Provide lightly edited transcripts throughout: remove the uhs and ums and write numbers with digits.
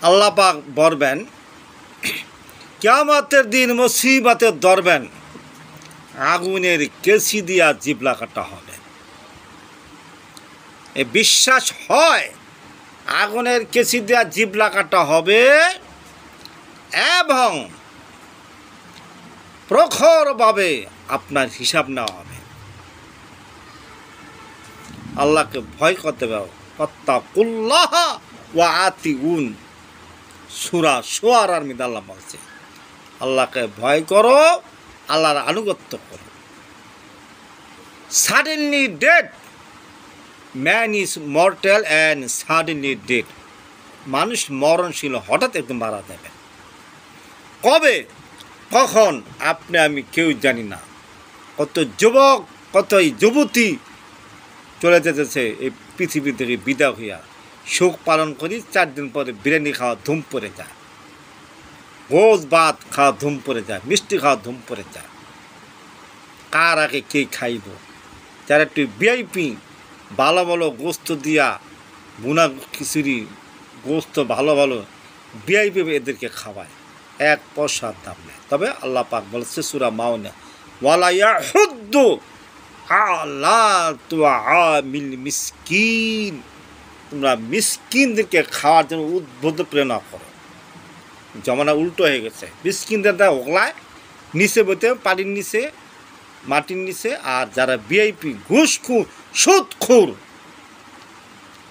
আল্লাহ পাক বলবেন, কিয়ামতের দিন মুসিবতে ধরবেন, আগুনের কেসি দিয়া জিবলা কাটা হবে। এ বিশ্বাস হয় আগুনের কেসি দিয়া জিবলা কাটা হবে এবং প্রখরভাবে আপনার হিসাব নেওয়া হবে। আল্লাহকে ভয় করতে হবে। ফাত্তাকুল্লাহ ওয়া আতিউন, সূরা শুআরার মধ্যে আল্লাহ বলছে, আল্লাহকে ভয় করো, আল্লাহর আনুগত্য করো। Suddenly dead man is mortal and suddenly dead, মানুষ মরণশীল, হঠাৎ একদম মারা যাবে। কবে কখন আপনি আমি কেউ জানি না। কত যুবক, কত যুবতী চলে যেতেছে এই পৃথিবী থেকে বিদায় হইয়া। শোক পালন করি, 4 দিন পরে বিরিয়ানি খাওয়া ধুম পড়ে যায়, গোস ভাত খাওয়া ধুম পড়ে যায়, মিষ্টি খাওয়া ধুম পড়ে যায়। কার আগে কে খাইব? যারা একটু ভিআইপি ভালো ভালো গোস্ত দিয়া, বুনা খিচুড়ি গোস্ত ভালো ভালো ভিআইপি এদেরকে খাওয়ায়, 1 পয়সার দাম নেয়। তবে আল্লাহ পাক বলছে সূরা মাউনে, ওয়ালা ইয়াহুদ্দু আলা তুআমিল মিসকিন, তোমরা মিসকিনদেরকে খাওয়ার জন্য উদ্বুদ্ধ প্রেরণা করো। জমানা উল্টো হয়ে গেছে, মিসকিনদের ওগলায় নিচে বইতে, পানির নিচে, মাটির নিচে। আর যারা ভিআইপি ঘুষখোর, সুদখোর,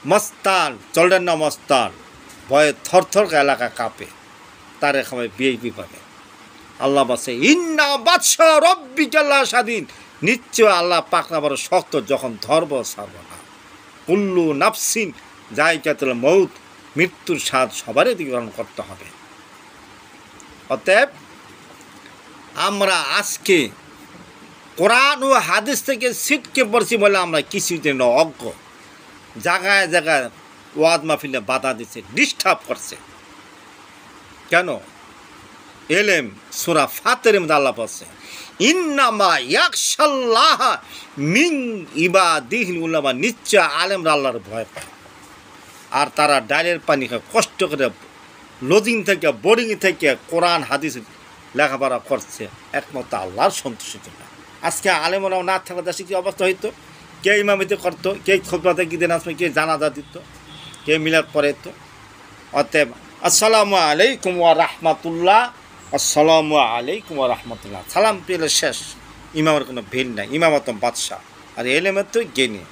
মস্তান, চলডেন না মস্তান, ভয়ে থরথর এলাকা কাঁপে, তারে খাওয়ায় ভিআইপি পাবে। আল্লাহ বলছে, ইন্না বাদশা রব্বিকা স্বাধীন, নিশ্চয় আল্লাহ পাকনা বড় শক্ত, যখন ধরব ছাড়ব না। কুল্লু নাফসিন যায়কাতুল মউত, মৃত্যুর স্বাদ সবারই গ্রহণ করতে হবে। অতএব আমরা আজকে কোরআন ও হাদিস থেকে ছিটকে পড়ছি বলে আমরা কিছুতে অজ্ঞ। জায়গায় জায়গায় ওয়াজ মাহফিলে বাধা দিচ্ছে, ডিস্টার্ব করছে। কেন? এলেম সূরা ফাতিরের মধ্যে আল্লাহ বলছে, ইন্নামা ইয়াখশাল্লাহ মিন ইবাদিহিল উলামা, নিশ্চয় আলেমরা আল্লাহর ভয় পায়। আর তারা ডাইলের পানি খায়, কষ্ট করে লজিং থেকে, বোর্ডিং থেকে কোরআন হাদিস লেখাপড়া করছে একমাত্র আল্লাহর সন্তুষ্টির জন্য। আজকে আলেমরাও না থাকা দেশে কী অবস্থা হইতো? কে ইমামিতে করতো, কে খুতবাতে গিয়ে আসবে, কে জানাজা দিত, কে মিলাদ পড়ে তো। অতএব আসসালামু আলাইকুম ওয়া রাহমাতুল্লাহ, আসসালামু আলাইকুম ওয়া রাহমাতুল্লাহ। সালাম পেলে শেষ, ইমামের কোনো ভিড় নাই, ইমামত বাদশাহ, আর এলেমের তো জ্ঞানী।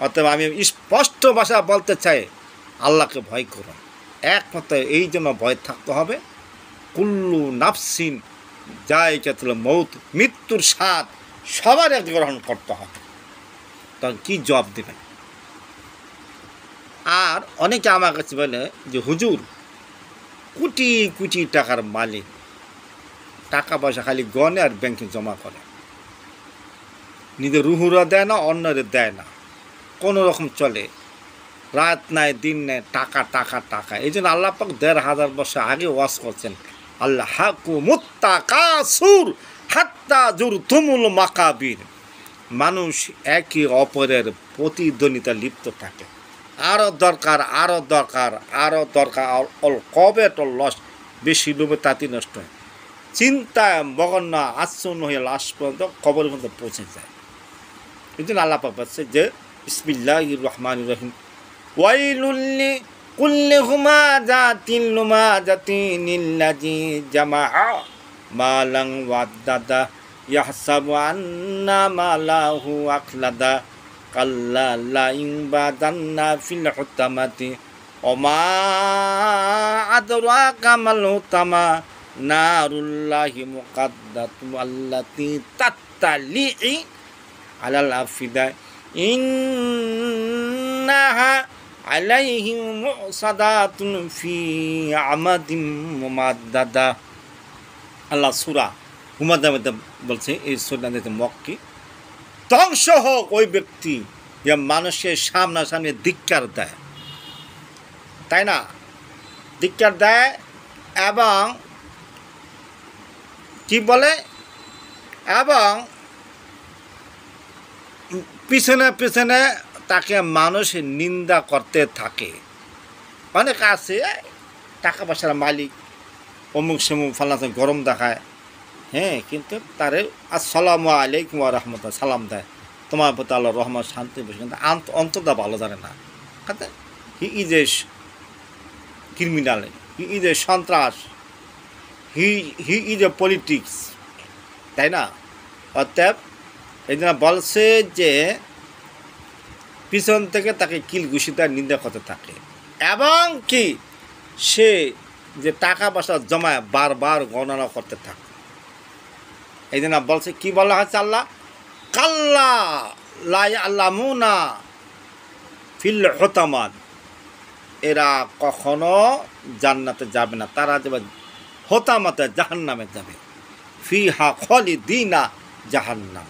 অতএব আমি স্পষ্ট ভাষা বলতে চাই, আল্লাহকে ভয় করুন। একমাত্র এই জন্য ভয় থাকতে হবে, কুল্লু নাফসিন যায়কাতুল মউত, মৃত্যুর স্বাদ সবার এক গ্রহণ করতে হবে। তখন কী জবাব দেবেন? আর অনেকে আমার কাছে বলে যে হুজুর কোটি কোটি টাকার মালিক, টাকা পয়সা খালি গনে আর ব্যাংকে জমা করে, নিজের রুহুরা দেয় না, অন্যরে দেয় না, কোনো রকম চলে, রাত নাই দিন নেই, টাকা টাকা টাকা। এই জন্য আল্লাহ পাক ১,৫০০ বছর আগে ওয়াজ করছেন, আল্লাহ হাকুমুত তাকাসুর হাত্তা জুরতুমুল মাকাবির, মানুষ একে অপরের প্রতিদ্বন্দ্বিতা লিপ্ত থাকে। আরও দরকার, আরও দরকার, আরও দরকার, অল কবে তো লস, বেশি লোভে তাঁতি নষ্ট হয়, চিন্তায় মগন্য আচ্ছন্ন হয়ে লাশ পর্যন্ত কবরের মধ্যে পৌঁছে যায়। এই জন্য আল্লাহ পাক বলছে যে বিসমিল্লাহির রহমানির রহিম, ওয়াইলুল কুল্লি হুমাযাতিন লুমাযাতিন ইল্লাযী জামাআ মালান ওয়াদ্দাদা ইয়াহসাবু আন্না মালাহু আখলাদা কাল্লা লা ইনবাদান্না ফিল হুতামাতি ওমা আদরাকা মাল হুতামা নারুল্লাহি মুকাদ্দাতু আল্লাতী তাত্তালি'i আলাল আফিদা ইন্নাহা আলাইহিম মুসাদাতুন ফি আমাদিম মুমাদ্দাদা। আল্লাহ সূরা হুমাযার মধ্যে বলছে, এই সূরাতে মক্কি, ধ্বংস হোক ওই ব্যক্তি যে মানুষের সামনাসামনি ধিক্কার দেয়, তাই না? ধিক্কার দেয় এবং কি বলে, এবং পিছনে পিছনে তাকে মানুষ নিন্দা করতে থাকে। অনেক আছে টাকা পয়সার মালিক, অমুক সমুক ফাল্লা গরম দেখায়, হ্যাঁ, কিন্তু তারে আসসালামু আলাইকুম ওয়া রাহমাতুল্লাহ সালাম দেয়, তোমার প্রতি আল্লাহ রহমান শান্তি বসে, কিন্তু অন্তরটা ভালো জানে না। He is a criminal, he is a সন্ত্রাস, হি ইজ এ পলিটিক্স, তাই না? অতএব এই জন্য বলছে যে পিছন থেকে তাকে কিল ঘুষিতার নিন্দা করতে থাকে, এবং কি সে যে টাকা পয়সা জমায় বারবার গণনা করতে থাকে। এই জন্য বলছে, কি বলা হচ্ছে আল্লাহ, কাল্লা লা ইয়ালামুনা ফিল হুতামাত, এরা কখনো জান্নাতে যাবে না, তারা যাবে হোতামাতে, জাহান্নামে যাবে, ফিহা খালিদিনা জাহান্নাম।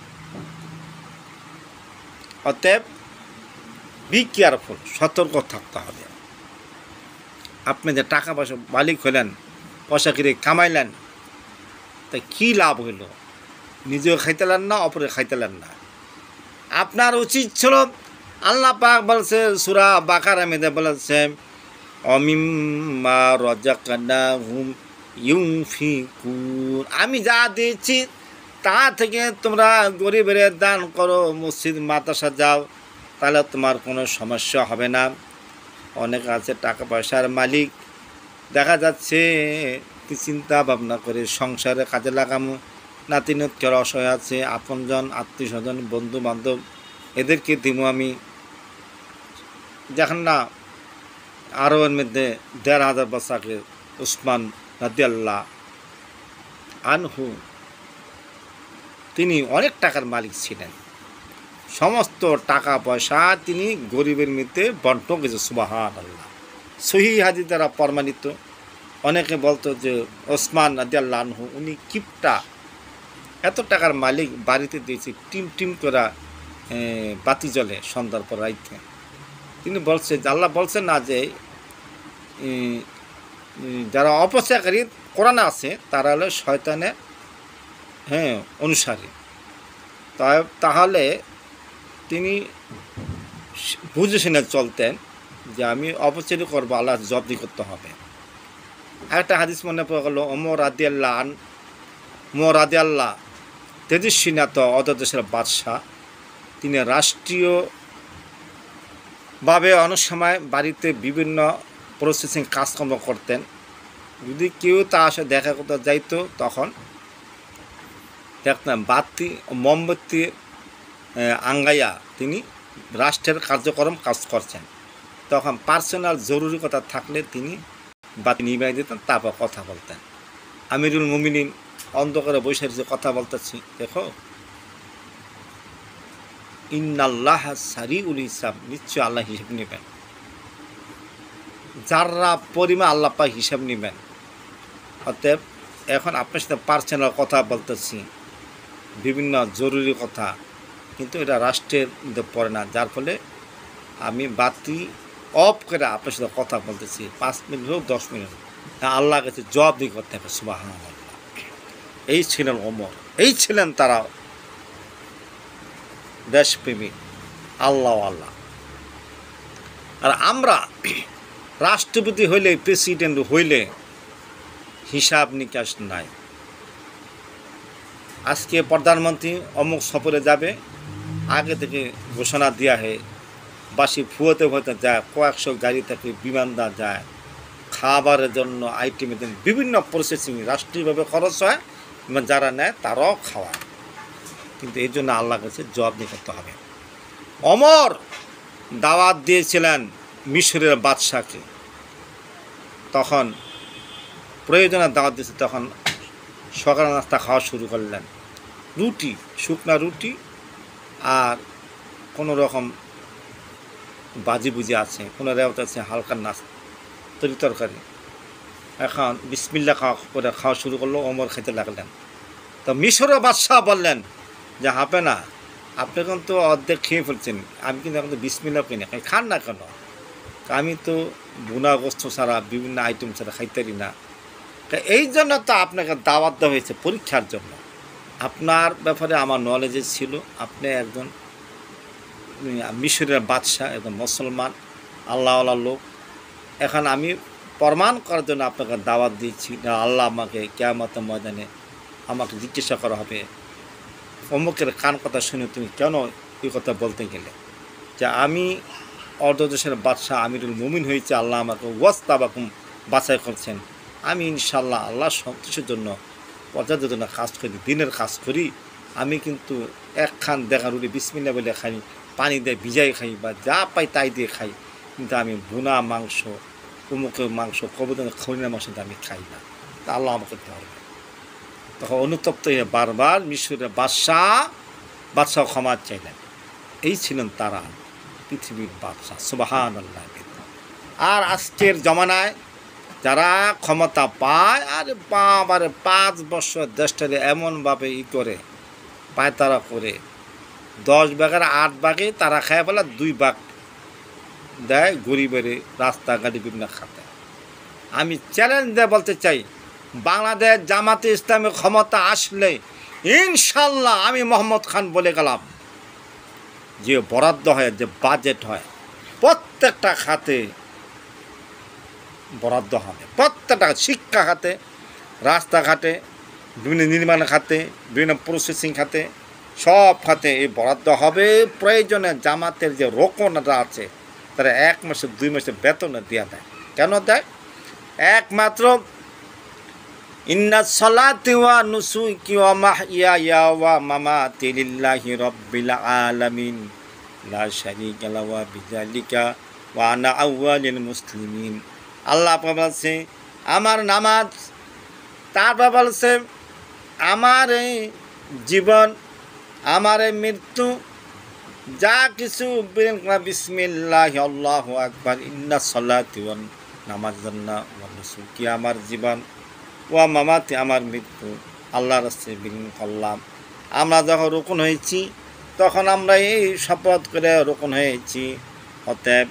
অতএব বি কেয়ারফুল, সতর্ক থাকতে হবে। আপনি যে টাকা পয়সা মালিক হলেন, পয়সা কিনে কামাইলেন, তাই কী লাভ হইল? নিজেও খাইতেলেন না, অপরে খাইতেলেন না। আপনার উচিত ছিল, আল্লাহ পাক বলছে সূরা বাকারা মধ্যে বলেছে, অমিম্মা রাযাকনাহুম ইউনফিকুন, আমি যা দিয়েছি তা থেকে তোমরা গরিবের দান করো, মসজিদ মাদ্রাসা যাও, তাহলে তোমার কোনো সমস্যা হবে না। অনেক আছে টাকা পয়সার মালিক, দেখা যাচ্ছে কি চিন্তা ভাবনা করে সংসারে কাজে লাগামো, নাতি নাতনির অসহায় আছে, আপনজন আত্মীয় স্বজন বন্ধু বান্ধব এদেরকে দিব আমি। দেখেন না আরবের মধ্যে ১,৫০০ বছর আগে উসমান রাদিয়াল্লাহু আনহু, তিনি অনেক টাকার মালিক ছিলেন, সমস্ত টাকা পয়সা তিনি গরিবের মধ্যে বন্টন করেছে। সুবহানাল্লাহ, সহিহ হাদিস দ্বারা প্রমাণিত। অনেকে বলতো যে ওসমান রাদিয়াল্লাহু আনহু উনি কিপটা, এত টাকার মালিক, বাড়িতে দিয়েছি টিম টিম করা বাতি জ্বলে সন্ধ্যার পর রাইতে। তিনি বলছে যে আল্লাহ বলছেন না যে যারা অপচয়কারী কোরআনে আছে তারা হলো শয়তানের অনুসারী। তাহলে তিনি বুঝে শুনে চলতেন যে আমি অপচয় করবো, আল্লাহ জব্দি করতে হবে। একটা হাদিস মনে পড়ে গেল, ওমর রাদিয়াল্লাহু তেজস্বিনাত অদদেশের বাদশাহ, তিনি রাষ্ট্রীয়ভাবে অনেক সময় বাড়িতে বিভিন্ন প্রসেসিং কাজকর্ম করতেন। যদি কেউ তার সাথে দেখা করতে যাইতো, তখন দেখতাম বাতি মোমবাতি আঙ্গাইয়া তিনি রাষ্ট্রের কার্যক্রম কাজ করছেন। তখন পার্সোনাল জরুরি কথা থাকলে তিনি বাতি নিভাই দিতেন, তারপর কথা বলতেন। আমিরুল মুমিনিন অন্ধকারে বসে যে কথা বলতেছি, দেখো ইন্নাল্লাহ সারিউল হিসাব, নিশ্চয় আল্লাহ হিসাব নেবেন, যারা পরিমাণ আল্লাহ পাক হিসাব নেবেন। অতএব এখন আপনার সাথে পার্সোনাল কথা বলতেছি, বিভিন্ন জরুরি কথা, কিন্তু এটা রাষ্ট্রের মধ্যে পড়ে না, যার ফলে আমি বাতি অফ করে আপনার সাথে কথা বলতেছি, 5 মিনিট হোক 10 মিনিট হোক, আল্লাহর কাছে জবাবদিহি করতে হবে। সুবহানাল্লাহ। এই ছিলেন ওমর, এই ছিলেন তারা দেশপ্রেমিক, আল্লাহ। আর আমরা রাষ্ট্রপতি হইলে, প্রেসিডেন্ট হইলে হিসাব নিকাশ নাই। আজকে প্রধানমন্ত্রী অমুক সফরে যাবে, আগে থেকে ঘোষণা দেওয়া হয়, বাসি ফুয়োতে যায়, কয়েকশো গাড়ি থেকে বিমান যায়, খাবারের জন্য আইটেমের জন্য বিভিন্ন প্রসেসিং রাষ্ট্রীয়ভাবে খরচ হয়, এবং যারা নেয় তারাও খাওয়ায়। কিন্তু এই জন্য আল্লাহর কাছে জবাবদিহি করতে হবে। ওমর দাওয়াত দিয়েছিলেন মিশরের বাদশাকে, তখন প্রয়োজনে দাওয়াত দিয়েছে, তখন সকাল নাস্তা খাওয়া শুরু করলেন, রুটি, শুকনা রুটি আর কোনো রকম বাজি বুজি আছে, কোনো রেওয়াত আছে হালকা তরকারি। এখন বিসমিল্লাহ খাওয়া শুরু করলো, ওমর খেতে লাগলেন। তো মিশরের বাদশাহ বললেন যে হবে না, আপনি কিন্তু অর্ধেক খেয়ে ফেলছেন, আমি কিন্তু এখন তো বিসমিল্লাহ কিনে খান না কেন? আমি তো বুনা গোস্ত ছাড়া বিভিন্ন আইটেম ছাড়া খাইতে পারি না। এই জন্য তো আপনাকে দাওয়াত দেওয়া হয়েছে পরীক্ষার জন্য। আপনার ব্যাপারে আমার নলেজে ছিল, আপনি একজন মিশরের বাদশাহ, একজন মুসলমান আল্লাহওয়ালা লোক। এখন আমি প্রমাণ করার জন্য আপনাকে দাওয়াত দিয়েছি না। আল্লাহ আমাকে কিয়ামতের ময়দানে আমাকে জিজ্ঞাসা করা হবে, অমুকের কান কথা শুনে তুমি কেন এই কথা বলতে গেলে, যে আমি অর্ধদেশের বাদশাহ আমিরুল মুমিন হয়েছে, আল্লাহ আমাকে ওয়াস্তাবাকুম বাছাই করছেন। আমি ইনশাল্লাহ আল্লাহর সন্তোষের জন্য পর্যাপ্ত জন্য কাজ করি, দিনের কাজ করি। আমি কিন্তু একখান দেখা রুটি বিসমিল্লাহ বলে খাই, পানি দিয়ে ভিজাই খাই, বা যা পাই তাই দিয়ে খাই, কিন্তু আমি বুনা মাংস, উমুকের মাংস, কবুতরের খরিনা মাংস আমি খাই না। তা আল্লাহ আমাকে ধরবে। তখন অনুতপ্ত হয়ে বারবার মিশরের বাদশাহ ক্ষমা চাইলেন। এই ছিলেন তারা, পৃথিবীর বাদশাহ। সুবহানাল্লাহ। আর আজকের জমানায় যারা ক্ষমতা পায়, আরে বাবারে 5 বছর দেশটারে এমনভাবে করে পায়তারা করে, 10 ভাগের 8 ভাগে তারা খায় বলে, 2 ভাগ দেয় গরিবের রাস্তাঘাটে বিভিন্ন খাতে। আমি চ্যালেঞ্জ দিয়ে বলতে চাই, বাংলাদেশ জামাতে ইসলামী ক্ষমতা আসলে ইনশাল্লাহ আমি মোহাম্মদ খান বলে গেলাম, যে বরাদ্দ হয়, যে বাজেট হয়, প্রত্যেকটা খাতে বরাদ্দ হবে। প্রত্যেকটা শিক্ষা খাতে, রাস্তাঘাটে, বিভিন্ন নির্মাণ খাতে, বিভিন্ন প্রসেসিং খাতে, সব খাতে এই বরাদ্দ হবে। প্রয়োজনে জামাতের যে রোকনরা আছে তারা 1 মাসে 2 মাসে বেতন দেওয়া দেয়। কেন দেয়? একমাত্র ইন্না সলাতি ওয়া নুসুকি ওয়া মাহইয়ায়া ওয়া মামাতি লিল্লাহি রাব্বিল আলামিন লা শারীকা লাহু ওয়া বিযালিকা ওয়া আনা আউয়ালুল মুসলিমিন। আল্লাহ বলছে আমার নামাজ, তারপর বলছে আমার এই জীবন, আমার এই মৃত্যু, যা কিছু বিসমিল্লাহি আল্লাহু আকবার, ইন্না সলাতি ওয়া নামাজ ওয়া নুসুকি আমার জীবন, ওয়া মামাতি আমার মৃত্যু, আল্লাহর রাস্তায় বিলীন করলাম। আমরা যখন রোকন হয়েছি তখন আমরা এই শপথ করে রোকন হয়েছি। অতএব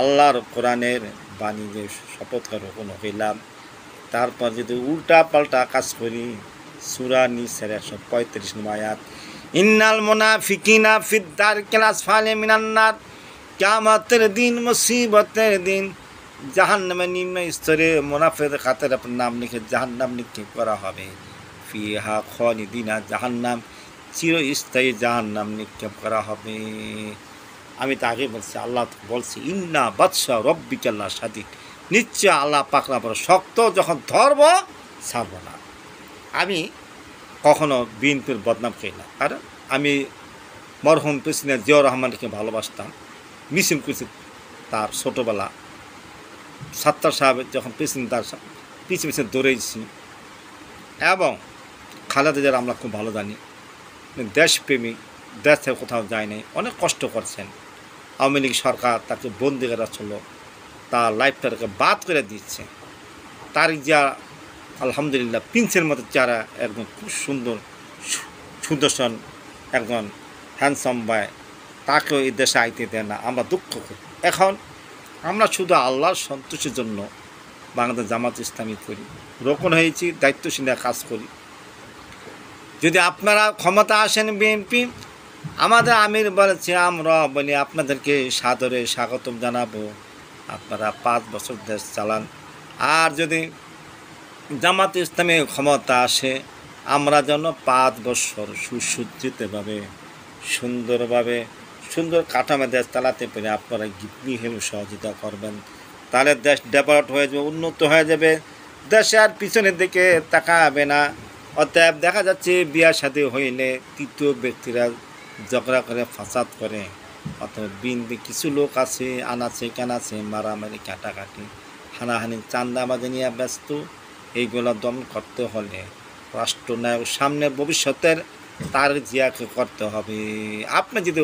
আল্লাহর কোরআনের বাণী যে শপথ করে রোকন হইলাম, তারপর যদি উল্টা পাল্টা কাজ করি, সূরা নিসার 135 নম্বর আয়াত, ইন্নাল মুনাফিকিনা ফিদ দারকিল আসফালি মিনান নার, কিয়ামতের দিন, মুসিবতের দিন জাহান্নামের নিম্ন স্তরে মুনাফিকদের খাতের আপনার নাম লিখে জাহান্নাম নিক্ষেপ করা হবে। ফিহা খালিদিনা, জাহান্নাম চিরস্থায়ী জাহান্নাম নিক্ষেপ করা হবে। আমি তো আগে বলছি, আল্লাহ বলছি ইন্না বাদশা রব্বিকা লাশাদীদ, নিশ্চয় আল্লাহ পাকরা বড় শক্ত, যখন ধরব ছাড়ব না। আমি কখনো বিএনপির বদনাম খাই না, কারণ আমি মরহুম প্রেসিডেন্ট জিয়াউর রহমানকে ভালোবাসতাম। মিছিল করছি তার ছোটোবেলা, সাত্তার সাহেব যখন প্রেসিডেন্ট, তার পিছিয়ে পিছিয়ে দৌড়েছি। এবং খালেদা জিয়ার আমরা খুব ভালো জানি, দেশপ্রেমিক, দেশ থেকে কোথাও যায় নাই, অনেক কষ্ট করছেন। আওয়ামী লীগ সরকার তাকে বন্দি করে ছিল, তার লাইফটাকে বাদ করে দিচ্ছে। তারিক জিয়া আলহামদুলিল্লাহ প্রিন্সের মতো চেহারা, একদম খুব সুন্দর সুদর্শন একজন হ্যান্ডসাম বয়, তাকেও এই দেশে আইতে দেয় না। আমরা দুঃখ করি। এখন আমরা শুধু আল্লাহর সন্তোষের জন্য বাংলাদেশ জামাত ইসলামী করি, রোকন হয়েছি, দায়িত্বশীল কাজ করি। যদি আপনারা ক্ষমতা আসেন বিএনপি, আমাদের আমির বলেছে, আমরা বলি আপনাদেরকে সাদরে স্বাগতম জানাবো, আপনারা 5 বছর দেশ চালান। আর যদি জামাত ইসলামী ক্ষমতা আসে, আমরা যেন 5 বছর সুসজ্জিতভাবে, সুন্দরভাবে, সুন্দর কাঠামো দেশ চালাতে পারি। আপনারা গিফনি হেল্প সহযোগিতা করবেন, তাহলে দেশ ডেভেলপ হয়ে যাবে, উন্নত হয়ে যাবে, দেশে আর পিছনের দিকে তাকাবে না। অতএব দেখা যাচ্ছে বিয়া শাদী হইলে তৃতীয় ব্যক্তিরা ঝগড়া করে, ফাসাদ করে। অতএব বিএনপি কিছু লোক আছে, আনাচে কানাচে, মারামারি, কাটাকাটি, হানাহানি, চান্দাবাজি নিয়ে ব্যস্ত। এইগুলো দমন করতে হলে রাষ্ট্রনায়ক সামনে ভবিষ্যতের তার জিয়াকে করতে হবে। আপনি যদি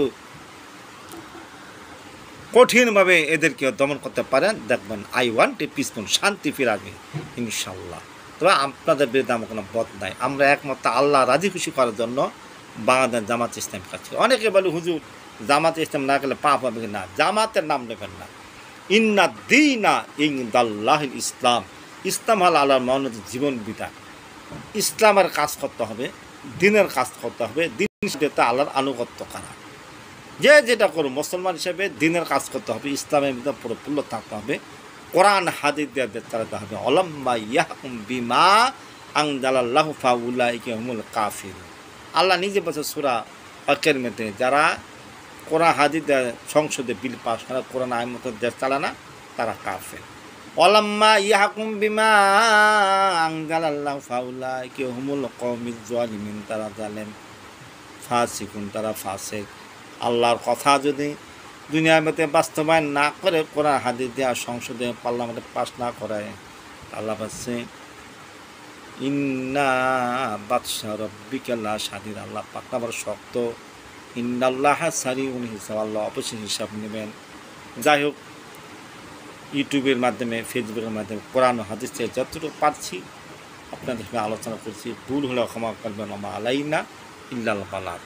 কঠিনভাবে এদেরকে দমন করতে পারেন, দেখবেন আই ওয়ান্ট এ পিসফুল, শান্তি ফিরাবে ইনশাল্লাহ। তবে আপনাদের বিরুদ্ধে আমার কোনো বদ নাই। আমরা একমাত্র আল্লাহ রাজি খুশি করার জন্য বাংলাদেশ জামাত ইসলাম কাজ করি। অনেকে বলে হুজুর জামাত ইসলাম না গেলে পাপ হবে না, জামাতের নাম নেবেন না। ইন্না দীনা ইনদাল্লাহিল ইসলাম, ইসলাম হল আল্লাহর মনোনীত জীবন বিধান। ইসলামের কাজ করতে হবে, দিনের কাজ করতে হবে, দিন হিসেবে আল্লাহর আনুগত্য করা। যে যেটা করুন, মুসলমান হিসেবে দিনের কাজ করতে হবে, ইসলামের ভিতরে পরিপূর্ণ থাকতে হবে। কোরআন হাদিস দিয়ে চালাতে হবে। অলাম্মা ইয়াহকুম বিমা আনজালাল্লাহু ফাউলাইকা হুমুল কাফিরুন। আল্লাহ নিজে বলছে সূরা আল-কারীমের মধ্যে, যারা কোরআন হাদিস সংসদে বিল পাস করা, কোরআন আইন মতো দেশ চালানা, তারা কাফের। ওয়ালাম্মা ইয়াহকুম বিমা আনজালাল্লাহু ফাউলাইকা হুমুল কওমিজ জালিমিন, তারা জালেম ফাসিকুন, তারা ফাসিক। আল্লাহর কথা যদি দুনিয়ার মধ্যে বাস্তবায়ন না করে, কোরআন হাদিস দেওয়া সংসদে পার্লামেন্টে পাস না করায়, আল্লাহ বলছে ইন্না বাদশা রব্বিকা লাশাদীদ, আল্লাহ পাক আবার শক্ত। ইন্নাল্লাহা সারিউল হিসাব, আল্লাহ অবশ্যই হিসাব নেবেন। যাই হোক, ইউটিউবের মাধ্যমে, ফেসবুকের মাধ্যমে কোরআন ও হাদিস থেকে যতটুকু পারছি আপনাদের সঙ্গে আলোচনা করছি। ভুল হলে ক্ষমা করবেন, আমা আলাইনা ইল্লাল বালাগ।